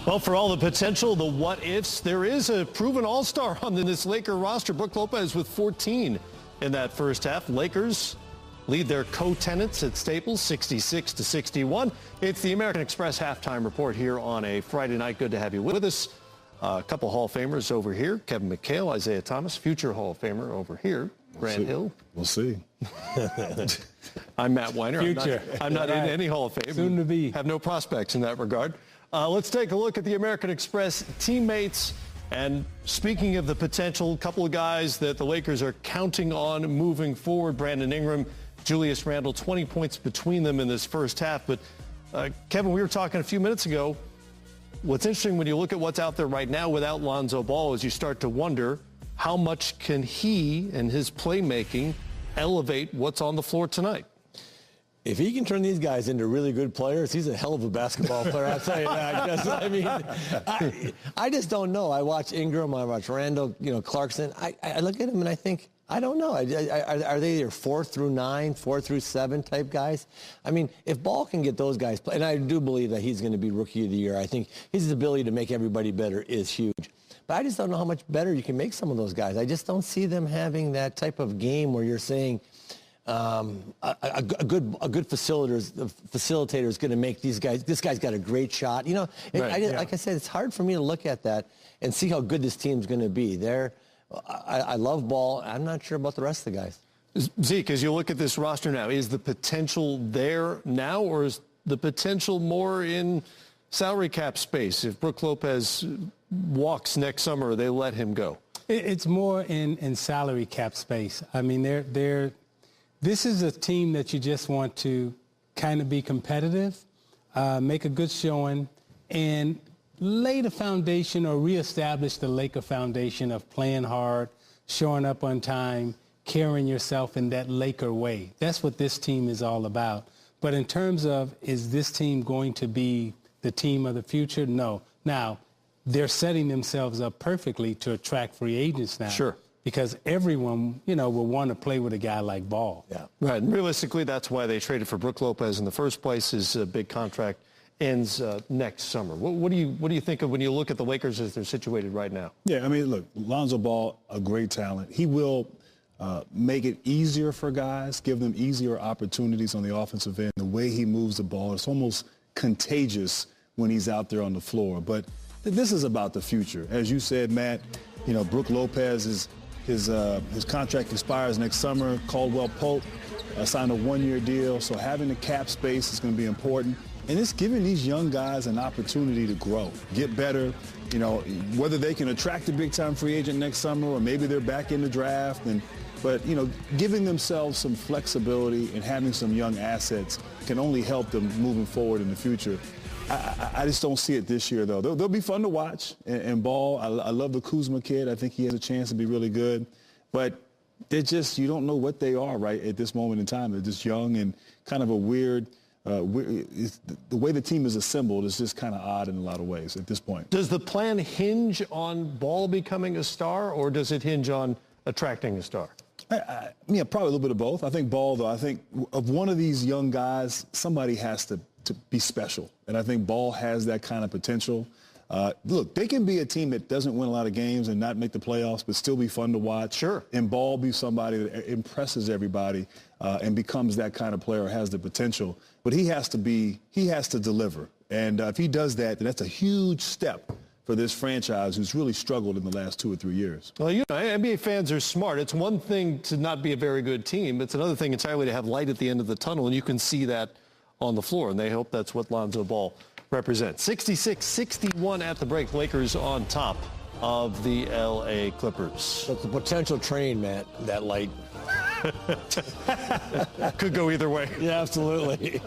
Well, for all the potential, the what-ifs, there is a proven all-star on this Laker roster. Brook Lopez with 14 in that first half. Lakers lead their co-tenants at Staples 66-61. It's the American Express halftime report here on a Friday night. Good to have you with us. A couple Hall of Famers over here. Kevin McHale, Isaiah Thomas, future Hall of Famer over here. Grant Hill. We'll see. I'm Matt Weiner. Future. I'm not in any Hall of Fame. Soon to be. Have no prospects in that regard. Let's take a look at the American Express teammates. And speaking of the potential, a couple of guys that the Lakers are counting on moving forward. Brandon Ingram, Julius Randle, 20 points between them in this first half. But, Kevin, we were talking a few minutes ago. What's interesting when you look at what's out there right now without Lonzo Ball is you start to wonder how much can he and his playmaking elevate what's on the floor tonight. If he can turn these guys into really good players, he's a hell of a basketball player. I'll tell you that. I just don't know. I watch Ingram, I watch Randall, Clarkson. I look at him and I think, I don't know. Are they either 4 through 9, 4 through 7 type guys? I mean, if Ball can get those guys, and I do believe that he's going to be Rookie of the Year. I think his ability to make everybody better is huge. But I just don't know how much better you can make some of those guys. I just don't see them having that type of game where you're saying, a good facilitator is going to make these guys. This guy's got a great shot. Like I said, it's hard for me to look at that and see how good this team's going to be. I love Ball. I'm not sure about the rest of the guys. Zeke, as you look at this roster now, is the potential there now, or is the potential more in salary cap space? If Brook Lopez walks next summer, they let him go. It's more in salary cap space. I mean, this is a team that you just want to kind of be competitive, make a good showing, and lay the foundation or reestablish the Laker foundation of playing hard, showing up on time, carrying yourself in that Laker way. That's what this team is all about. But in terms of, is this team going to be the team of the future? No. Now, they're setting themselves up perfectly to attract free agents now. Sure. Because everyone, will want to play with a guy like Ball. Yeah. Right. And realistically, that's why they traded for Brook Lopez in the first place. His big contract ends next summer. What do you think of when you look at the Lakers as they're situated right now? Yeah, I mean, look, Lonzo Ball, a great talent. He will make it easier for guys, give them easier opportunities on the offensive end. The way he moves the ball, it's almost contagious when he's out there on the floor. But this is about the future. As you said, Matt, Brook Lopez his contract expires next summer. Caldwell Pope signed a 1-year deal, so having the cap space is going to be important. And it's giving these young guys an opportunity to grow, get better, whether they can attract a big-time free agent next summer or maybe they're back in the draft. But giving themselves some flexibility and having some young assets can only help them moving forward in the future. I just don't see it this year, though. They'll be fun to watch. And Ball, I love the Kuzma kid. I think he has a chance to be really good. But you don't know what they are right at this moment in time. They're just young and kind of a weird, the way the team is assembled is just kind of odd in a lot of ways at this point. Does the plan hinge on Ball becoming a star, or does it hinge on attracting a star? Probably a little bit of both. I think Ball, though, of one of these young guys, somebody has to be special. And I think Ball has that kind of potential. Look, they can be a team that doesn't win a lot of games and not make the playoffs, but still be fun to watch. Sure. And Ball be somebody that impresses everybody and becomes that kind of player, has the potential. But he has to deliver. And if he does that, then that's a huge step for this franchise who's really struggled in the last 2 or 3 years. Well, NBA fans are smart. It's one thing to not be a very good team. It's another thing entirely to have light at the end of the tunnel, and you can see that on the floor, and they hope that's what Lonzo Ball represents. 66-61 at the break. Lakers on top of the L.A. Clippers. So it's a potential train, Matt, that light. Could go either way. Yeah, absolutely.